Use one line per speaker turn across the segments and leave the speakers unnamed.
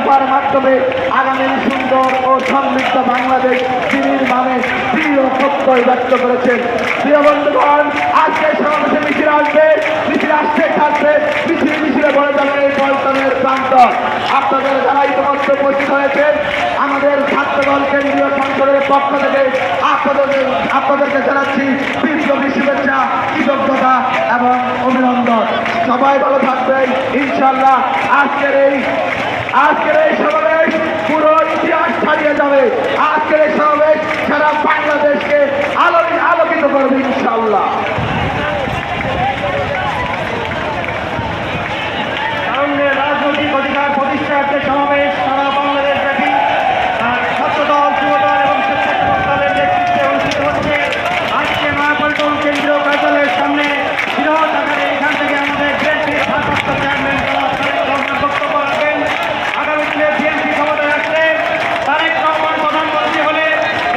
দফার মাধ্যমে আগামী সুন্দর ও সমৃদ্ধ বাংলাদেশ বিনির্মাণে দৃঢ় প্রত্যয় ব্যক্ত করেছেন। প্রিয় বন্ধুগণ, আজকে সমাবেশে মিছিল আসবে, মিছিল আসতে থাকবে, মিছিলে বলে যাবে এই পল্টনের প্রান্ত। আপনাদের যারা ইতিমধ্যে উপস্থিত হয়েছেন, আমাদের ছাত্রদল কেন্দ্রীয় সংসদের পক্ষ থেকে আপনাদেরকে জানাচ্ছি বিপ্লবী শুভেচ্ছা, কৃতজ্ঞতা এবং অভিনন্দন। সবাই ভালো থাকবেন ইনশাল্লাহ। আজকের এই সমাবেশ পুরো ইতিহাস ছাড়িয়ে যাবে। আজকের এই সমাবেশ সারা বাংলাদেশকে আলোকিত করবে ইনশাল্লাহ।
রাজনৈতিক অধিকার প্রতিষ্ঠার সমাবেশ সারা বাংলাদেশ ব্যাপী ছাত্রদল, যুবদল এবং স্বেচ্ছাসেবক দলের নেতৃত্বে অনুষ্ঠিত হচ্ছে। আজকে নয়াপল্টন কেন্দ্রীয় কার্যালয়ের সামনে বৃহৎ আকারে এখান থেকে আমাদের বিএনপির ভারপ্রাপ্ত চেয়ারম্যান তারেক রহমান বক্তব্য রাখবেন। আগামী দিনে বিএনপি ক্ষমতায় আসলে তারেক রহমান প্রধানমন্ত্রী হলে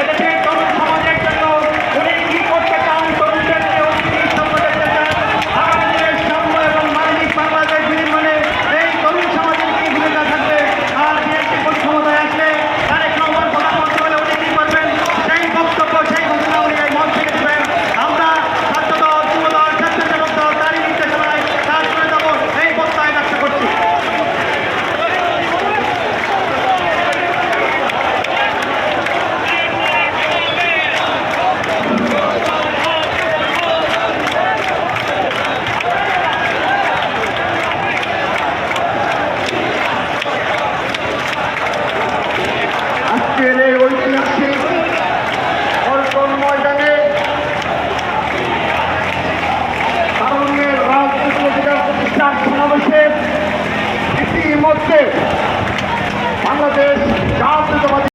এদেশের তরুণ সমাজের জন্য উনি কি করতে চান, তরুণদেরকে উৎসাহ দেখতে চান, আগামী দিনের সাম্য এবং মানবিক বাংলাদেশ নির্মাণে এই তরুণ সমাজের কি ভূমিকা থাকবে, আর বিএনপি ক্ষমতায় আসলে তারেক রহমান প্রধানমন্ত্রী হলে উনি কি করবেন, সেই বক্তব্য, সেই ঘোষণা উনি এই মঞ্চ থেকে দেবেন। আমরা ছাত্রদল, যুবদল, স্বেচ্ছাসেবক দল তারই নির্দেশনায় কাজ করে যাব এই প্রত্যয় ব্যক্ত করছি।
আজকের এই ঐতিহাসিক পল্টন ময়দানে তারুণ্যের রাজনৈতিক অধিকার প্রতিষ্ঠার সমাবেশে ইতিমধ্যে